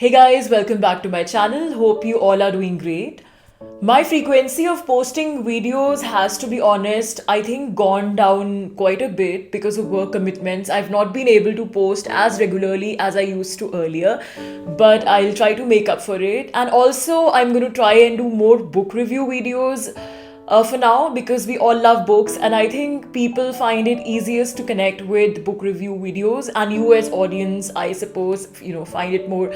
Hey guys, welcome back to my channel. Hope you all are doing great. My frequency of posting videos has, to be honest, I think gone down quite a bit because of work commitments. I've not been able to post as regularly as I used to earlier, but I'll try to make up for it. And also, I'm going to try and do more book review videos for now, because we all love books, and I think people find it easiest to connect with book review videos, and you as audience, I suppose, find it more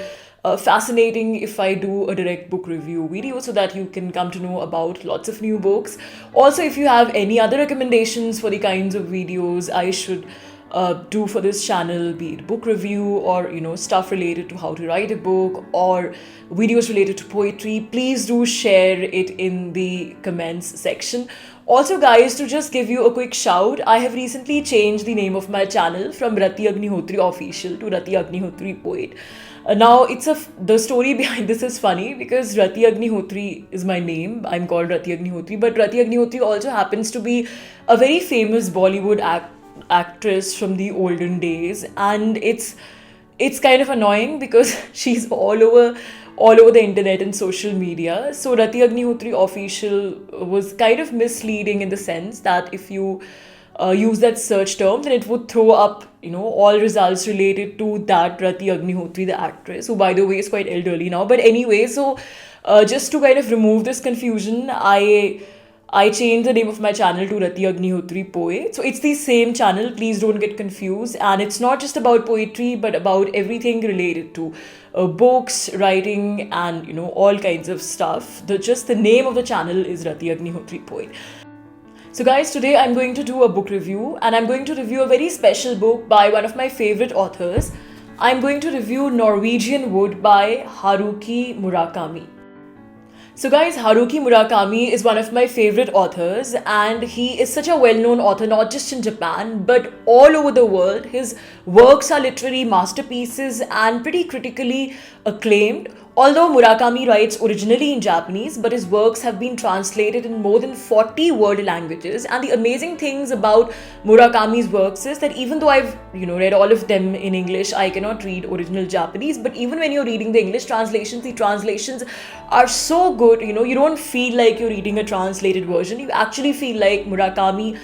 fascinating if I do a direct book review video, so that you can come to know about lots of new books. Also, if you have any other recommendations for the kinds of videos I should do for this channel, be it book review or stuff related to how to write a book or videos related to poetry, please do share it in the comments section. Also guys, to just give you a quick shout, I have recently changed the name of my channel from Rati Agnihotri Official to Rati Agnihotri Poet. Now the story behind this is funny because Rati Agnihotri is my name. I'm called Rati Agnihotri, but Rati Agnihotri also happens to be a very famous Bollywood actress from the olden days, and it's kind of annoying because she's all over the internet and social media. So Rati Agnihotri Official was kind of misleading in the sense that if you use that search term, then it would throw up all results related to that Rati Agnihotri, the actress, who by the way is quite elderly now. But anyway, so just to kind of remove this confusion, I changed the name of my channel to Rati Agnihotri Poet. So it's the same channel, please don't get confused. And it's not just about poetry, but about everything related to books, writing, and all kinds of stuff. Just the name of the channel is Rati Agnihotri Poet. So guys, today I'm going to do a book review, and I'm going to review a very special book by one of my favorite authors. I'm going to review Norwegian Wood by Haruki Murakami. So guys, Haruki Murakami is one of my favorite authors, and he is such a well-known author, not just in Japan, but all over the world. His works are literally masterpieces and pretty critically acclaimed. Although Murakami writes originally in Japanese, but his works have been translated in more than 40 world languages. And the amazing things about Murakami's works is that even though I've read all of them in English, I cannot read original Japanese. But even when you're reading the English translations, the translations are so good. You don't feel like you're reading a translated version. You actually feel like Murakami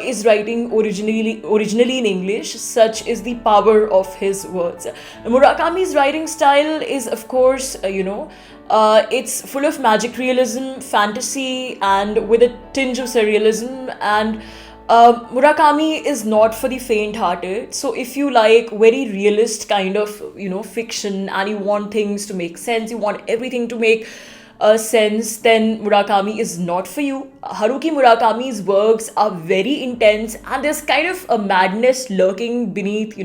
is writing originally in English. Such is the power of his words. Murakami's writing style is, of course, it's full of magic realism, fantasy, and with a tinge of surrealism. And Murakami is not for the faint-hearted. So if you like very realist kind of fiction, and you want things to make sense, you want everything to make sense, then Murakami is not for you. Haruki Murakami's works are very intense, and there's kind of a madness lurking beneath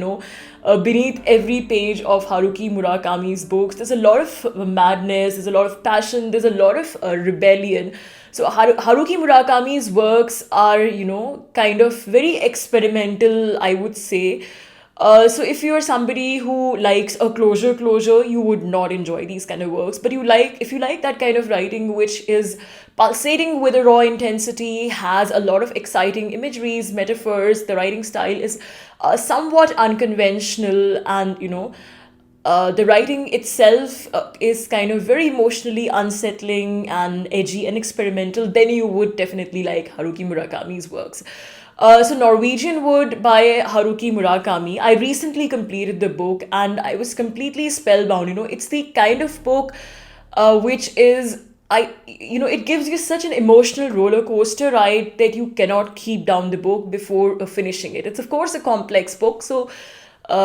every page of Haruki Murakami's books. There's a lot of madness, there's a lot of passion, there's a lot of rebellion. So Haruki Murakami's works are, kind of very experimental, I would say. So if you're somebody who likes a closure, you would not enjoy these kind of works. But if you like that kind of writing, which is pulsating with a raw intensity, has a lot of exciting imageries, metaphors, the writing style is somewhat unconventional, and the writing itself is kind of very emotionally unsettling and edgy and experimental, then you would definitely like Haruki Murakami's works. So Norwegian Wood by Haruki Murakami, I recently completed the book and I was completely spellbound. It's the kind of book which is, it gives you such an emotional roller coaster ride that you cannot keep down the book before finishing it. It's of course a complex book, so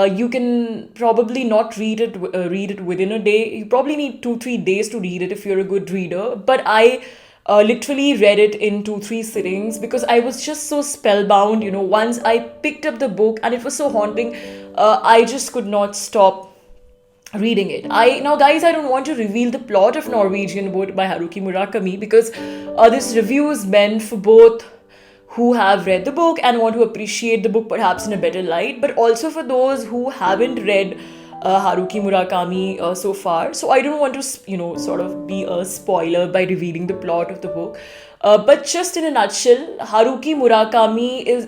you can probably not read it within a day. You probably need 2-3 days to read it if you're a good reader. But I literally read it in 2-3 sittings because I was just so spellbound. Once I picked up the book and it was so haunting, I just could not stop reading it. Now guys, I don't want to reveal the plot of Norwegian Wood by Haruki Murakami because this review is meant for both who have read the book and want to appreciate the book perhaps in a better light, but also for those who haven't read Haruki Murakami so far. So I don't want to, sort of be a spoiler by revealing the plot of the book. But just in a nutshell, Haruki Murakami's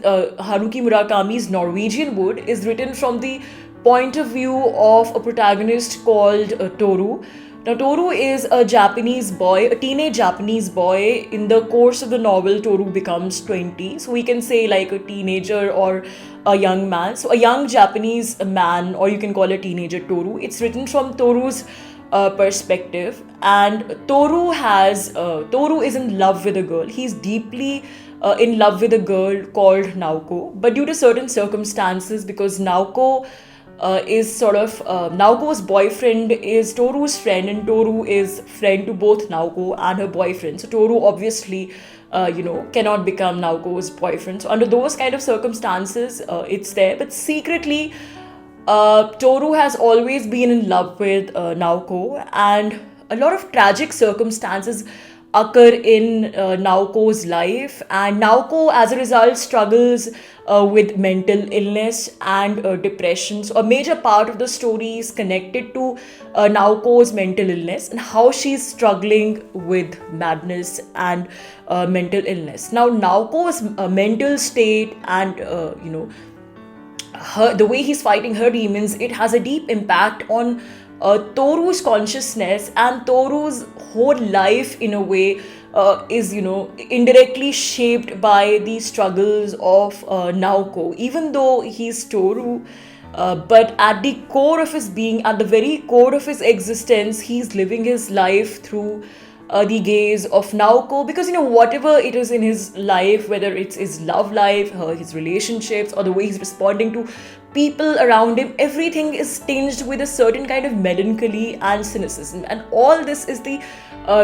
Norwegian Wood is written from the point of view of a protagonist called Toru. Now, Toru is a Japanese boy, a teenage Japanese boy. In the course of the novel, Toru becomes 20. So we can say like a teenager or a young man. So a young Japanese man, or you can call a teenager Toru. It's written from Toru's perspective. And Toru is in love with a girl. He's deeply in love with a girl called Naoko. But due to certain circumstances, because Naoko's boyfriend is Toru's friend, and Toru is friend to both Naoko and her boyfriend. So Toru obviously, cannot become Naoko's boyfriend. So under those kind of circumstances, it's there. But secretly, Toru has always been in love with Naoko, and a lot of tragic circumstances occur in Naoko's life, and Naoko, as a result, struggles with mental illness and depression. So, a major part of the story is connected to Naoko's mental illness and how she's struggling with madness and mental illness. Now, Naoko's mental state and the way he's fighting her demons, it has a deep impact on Toru's consciousness, and Toru's whole life in a way is indirectly shaped by the struggles of Naoko. Even though he's Toru, but at the core of his being, at the very core of his existence, he's living his life through the gaze of Naoko, because whatever it is in his life, whether it's his love life, his relationships, or the way he's responding to people around him, everything is tinged with a certain kind of melancholy and cynicism, and all this is the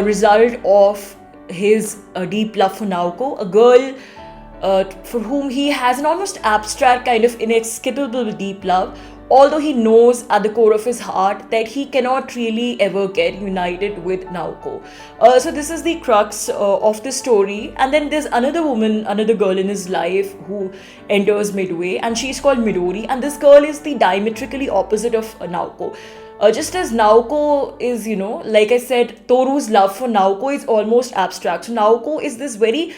result of his deep love for Naoko, a girl for whom he has an almost abstract kind of inexplicable deep love, although he knows at the core of his heart that he cannot really ever get united with Naoko. So this is the crux of the story. And then there's another girl in his life who enters midway, and she's called Midori, and this girl is the diametrically opposite of Naoko. Just as Naoko is, like I said, Toru's love for Naoko is almost abstract. So Naoko is this very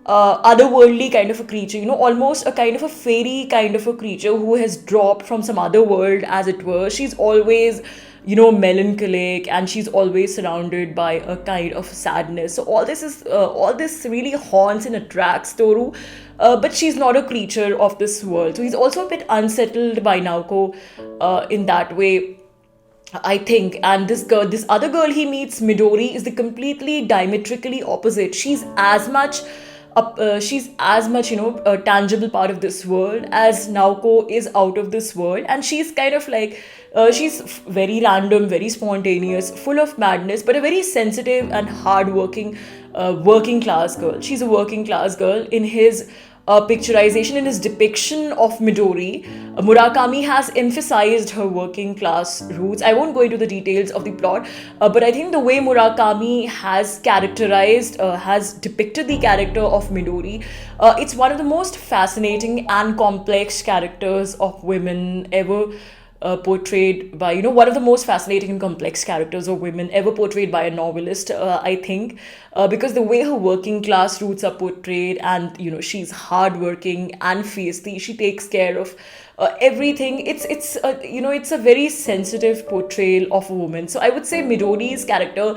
otherworldly kind of a creature, almost a kind of a fairy kind of a creature who has dropped from some other world, as it were. She's always, melancholic, and she's always surrounded by a kind of sadness. So all this really haunts and attracts Toru, but she's not a creature of this world. So he's also a bit unsettled by Naoko in that way, I think. And this other girl he meets, Midori, is the completely diametrically opposite. She's as much a tangible part of this world as Naoko is out of this world, and she's kind of like she's very random, very spontaneous, full of madness, but a very sensitive and hardworking working class girl. She's a working class girl. In his picturization, in his depiction of Midori, Murakami has emphasized her working class roots. I won't go into the details of the plot, but I think the way Murakami has depicted the character of Midori, it's one of the most fascinating and complex characters of women ever portrayed by, one of the most fascinating and complex characters of women ever portrayed by a novelist, I think, because the way her working class roots are portrayed, and, she's hardworking and feisty, she takes care of everything. It's a very sensitive portrayal of a woman. So I would say Midori's character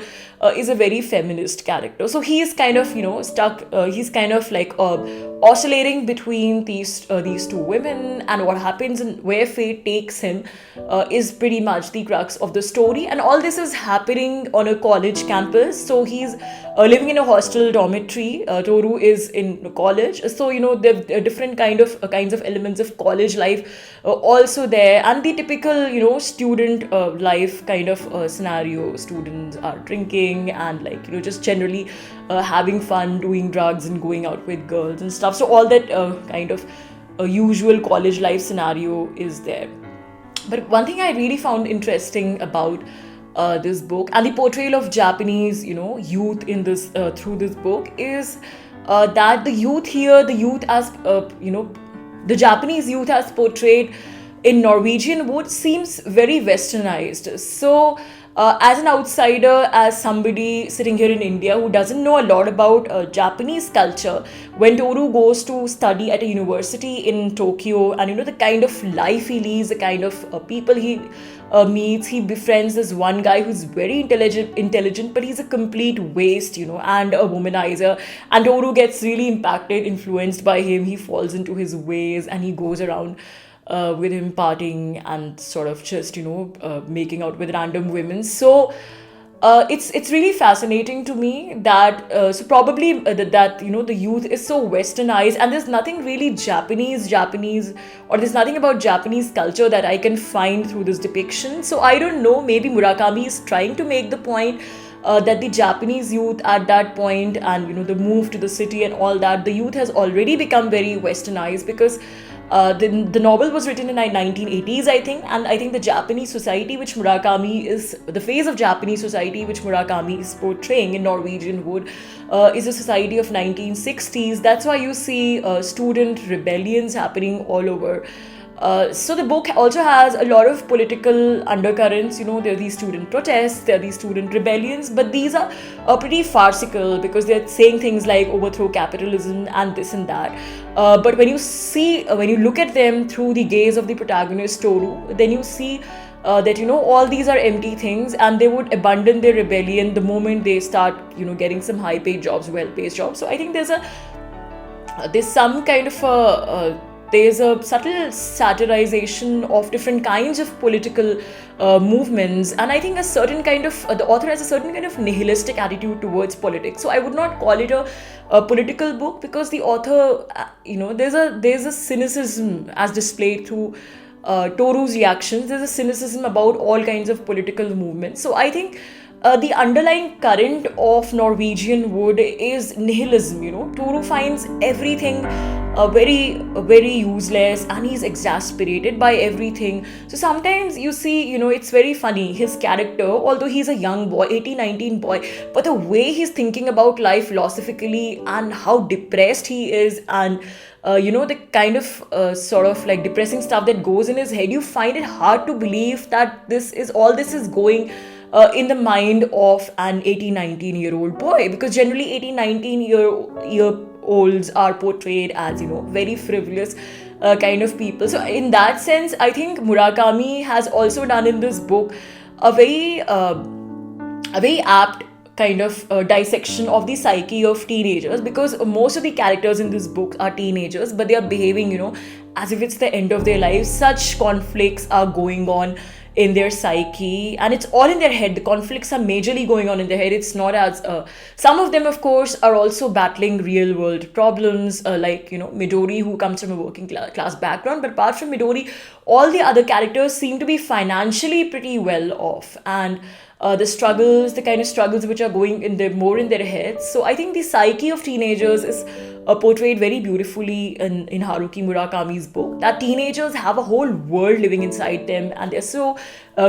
is a very feminist character. So he is kind of stuck. He's kind of like oscillating between these two women, and what happens and where fate takes him is pretty much the crux of the story. And all this is happening on a college campus. So he's living in a hostel dormitory. Toru is in college, so there are different kinds of elements of college life also there, and the typical student life kind of scenario. Students are drinking and just generally having fun, doing drugs and going out with girls and stuff. So all that kind of usual college life scenario is there. But one thing I really found interesting about this book and the portrayal of Japanese, youth in this through this book is that the youth here, the youth as the Japanese youth as portrayed in Norwegian Wood seems very westernized. So, as an outsider, as somebody sitting here in India who doesn't know a lot about Japanese culture, when Toru goes to study at a university in Tokyo, and the kind of life he leads, the kind of people he meets, he befriends this one guy who's very intelligent, but he's a complete waste, and a womanizer. And Toru gets really impacted, influenced by him. He falls into his ways, and he goes around with him partying and sort of just making out with random women. So it's really fascinating to me that so probably that the youth is so westernized, and there's nothing really Japanese, or there's nothing about Japanese culture that I can find through this depiction. So I don't know, maybe Murakami is trying to make the point that the Japanese youth at that point, and the move to the city and all that, the youth has already become very westernized, because the novel was written in the 1980s, I think, and I think the Japanese society which Murakami is, the phase of Japanese society which Murakami is portraying in Norwegian Wood is a society of 1960s. That's why you see student rebellions happening all over. So the book also has a lot of political undercurrents. There are these student protests, there are these student rebellions, but these are pretty farcical, because they're saying things like overthrow capitalism and this and that. But when you look at them through the gaze of the protagonist Toru, then you see that all these are empty things, and they would abandon their rebellion the moment they start getting some high-paid jobs, well-paid jobs. So I think there's some kind of there's a subtle satirization of different kinds of political movements, and I think a certain kind of the author has a certain kind of nihilistic attitude towards politics. So I would not call it a political book, because the author, there's a cynicism as displayed through Toru's reactions. There's a cynicism about all kinds of political movements. So I think the underlying current of Norwegian Wood is nihilism. Toru finds everything very useless, and he's exasperated by everything. So sometimes you see, it's very funny. His character, although he's a young boy, 18, 19 boy, but the way he's thinking about life philosophically, and how depressed he is, and the kind of sort of like depressing stuff that goes in his head, you find it hard to believe that this is going in the mind of an 18, 19-year-old boy, because generally 18, 19-year-olds are portrayed as, very frivolous kind of people. So in that sense, I think Murakami has also done in this book a very apt kind of dissection of the psyche of teenagers, because most of the characters in this book are teenagers, but they are behaving, as if it's the end of their lives. Such conflicts are going on in their psyche, and it's all in their head. The conflicts are majorly going on in their head. It's not as some of them, of course, are also battling real world problems, like Midori, who comes from a working class background. But apart from Midori, all the other characters seem to be financially pretty well off, and the kind of struggles which are going in more in their heads. So I think the psyche of teenagers is portrayed very beautifully in Haruki Murakami's book, that teenagers have a whole world living inside them, and they're so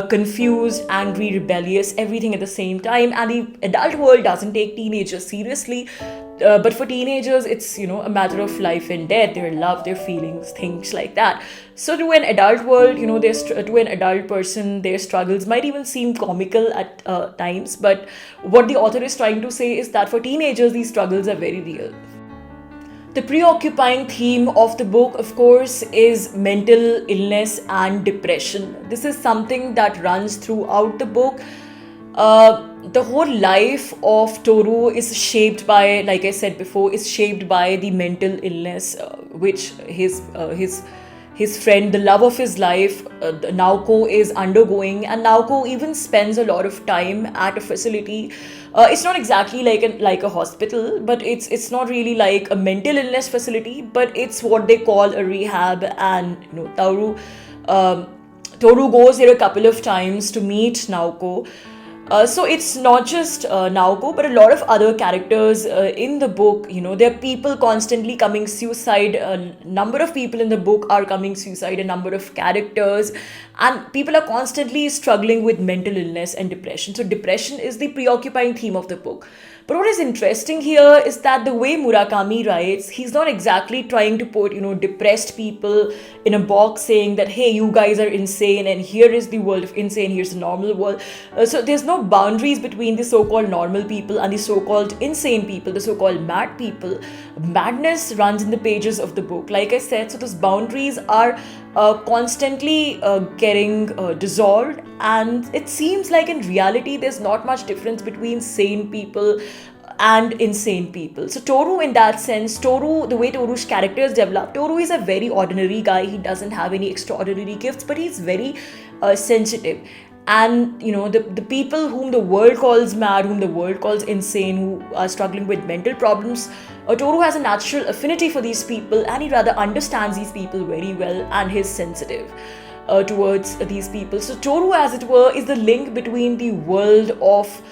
confused, angry, rebellious, everything at the same time. And the adult world doesn't take teenagers seriously, but for teenagers, it's a matter of life and death, their love, their feelings, things like that. So to an adult world, to an adult person, their struggles might even seem comical at times. But what the author is trying to say is that for teenagers, these struggles are very real. The preoccupying theme of the book, of course, is mental illness and depression. This is something that runs throughout the book. The whole life of Toru is shaped by, like I said before, is shaped by the mental illness which his friend, the love of his life, Naoko, is undergoing. And Naoko even spends a lot of time at a facility. It's not exactly like a hospital, but it's not really like a mental illness facility, but it's what they call a rehab. And Toru goes there a couple of times to meet Naoko. So it's not just Naoko, but a lot of other characters in the book. There are people constantly coming suicide. A number of people in the book are coming suicide. A number of characters, and people are constantly struggling with mental illness and depression. So depression is the preoccupying theme of the book. But what is interesting here is that the way Murakami writes, he's not exactly trying to put, depressed people in a box saying that, hey, you guys are insane and here is the world of insane, here's the normal world. So there's no boundaries between the so-called normal people and the so-called insane people, the so-called mad people. Madness runs in the pages of the book. Like I said, so those boundaries are constantly getting dissolved, and it seems like in reality there's not much difference between sane people and insane people. So Toru, in that sense, the way Toru's character is developed, Toru is a very ordinary guy. He doesn't have any extraordinary gifts, but he's very sensitive. And the people whom the world calls mad, whom the world calls insane, who are struggling with mental problems, Toru has a natural affinity for these people, and he rather understands these people very well, and he's sensitive towards these people. So Toru, as it were, is the link between the world of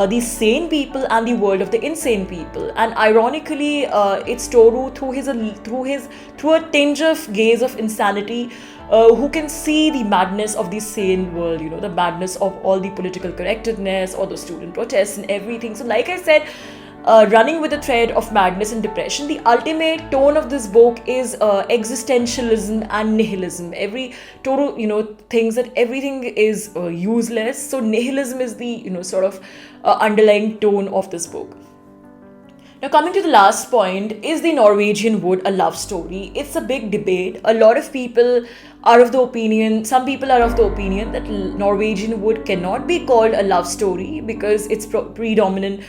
the sane people and the world of the insane people. And ironically, it's Toru through a tinge of gaze of insanity, who can see the madness of the sane world, the madness of all the political correctness or the student protests and everything. So like I said, running with the thread of madness and depression, the ultimate tone of this book is existentialism and nihilism. Every Toru, thinks that everything is useless. So nihilism is the, sort of underlying tone of this book. Now, coming to the last point, is the Norwegian Wood a love story? It's a big debate. A lot of people are of the opinion, some people are of the opinion that Norwegian Wood cannot be called a love story because its predominant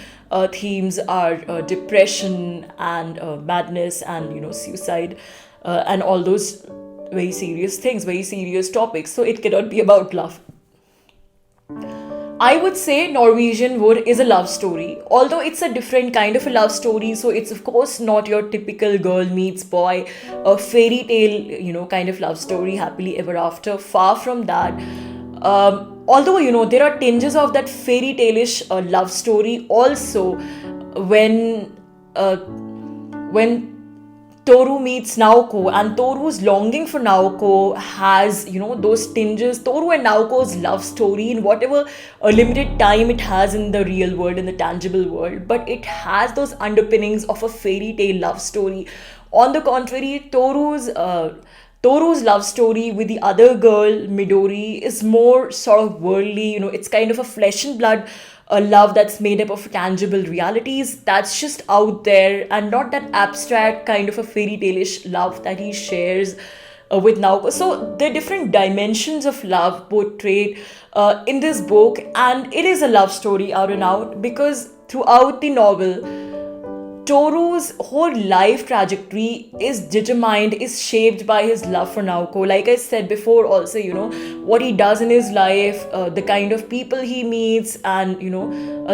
themes are depression and madness and, suicide and all those very serious things, very serious topics. So it cannot be about love. I would say Norwegian Wood is a love story, although it's a different kind of a love story. So it's of course not your typical girl meets boy, a fairy tale, kind of love story, happily ever after. Far from that. Although, there are tinges of that fairy tale-ish love story also when Toru meets Naoko, and Toru's longing for Naoko has, those tinges. Toru and Naoko's love story, in whatever limited time it has in the real world, in the tangible world, but it has those underpinnings of a fairy tale love story. On the contrary, Toru's love story with the other girl, Midori, is more sort of worldly. It's kind of a flesh and blood love that's made up of tangible realities that's just out there, and not that abstract kind of a fairy tale-ish love that he shares with Naoko. So there are different dimensions of love portrayed in this book, and it is a love story out and out, because throughout the novel, Toru's whole life trajectory is determined, is shaped by his love for Naoko. Like I said before also, what he does in his life, the kind of people he meets, and,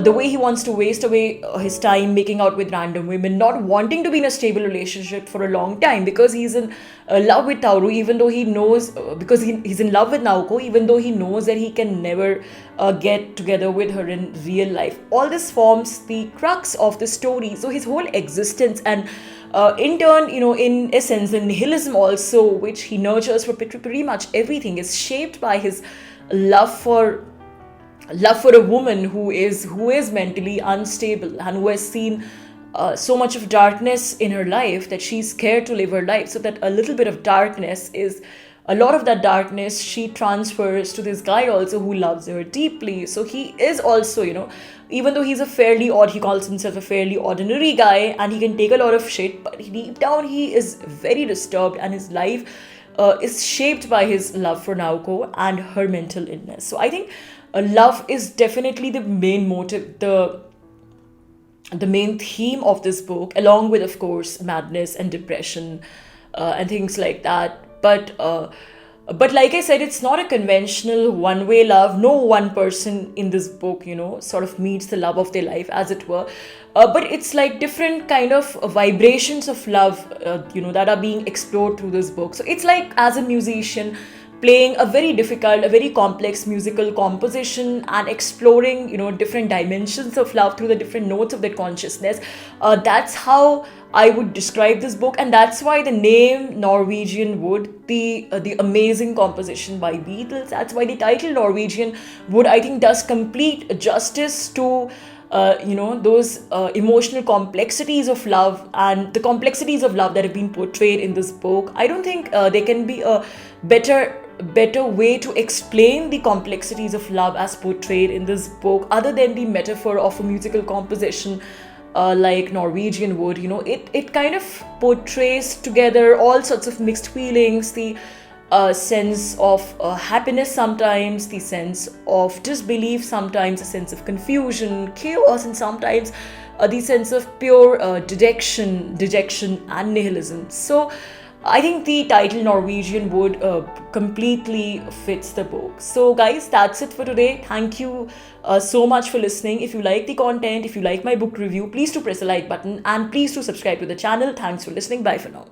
the way he wants to waste away his time making out with random women, not wanting to be in a stable relationship for a long time because he's in love with Toru, even though he knows, because he's in love with Naoko, even though he knows that he can never get together with her in real life. All this forms the crux of the story. So his whole existence, and in turn, in essence, the nihilism also, which he nurtures for pretty much everything, is shaped by his love for a woman who is mentally unstable and who has seen so much of darkness in her life that she's scared to live her life. So that a little bit of darkness is, a lot of that darkness she transfers to this guy also who loves her deeply. So he is also, even though he calls himself a fairly ordinary guy, and he can take a lot of shit, but deep down he is very disturbed, and his life is shaped by his love for Naoko and her mental illness. So I think love is definitely the main motive, the main theme of this book, along with, of course, madness and depression and things like that. But like I said, it's not a conventional one-way love. No one person in this book, sort of meets the love of their life, as it were. But it's like different kind of vibrations of love, that are being explored through this book. So it's like, as a musician, playing a very difficult, a very complex musical composition and exploring, different dimensions of love through the different notes of that consciousness. That's how I would describe this book, and that's why the name Norwegian Wood, the amazing composition by Beatles. That's why the title Norwegian Wood, I think, does complete justice to those emotional complexities of love and the complexities of love that have been portrayed in this book. I don't think there can be a better way to explain the complexities of love as portrayed in this book other than the metaphor of a musical composition like Norwegian Wood. It kind of portrays together all sorts of mixed feelings, the sense of happiness sometimes, the sense of disbelief sometimes, a sense of confusion, chaos, and sometimes the sense of pure dejection and nihilism. So I think the title Norwegian Wood completely fits the book. So guys, that's it for today. Thank you so much for listening. If you like the content, if you like my book review, please do press the like button and please do subscribe to the channel. Thanks for listening. Bye for now.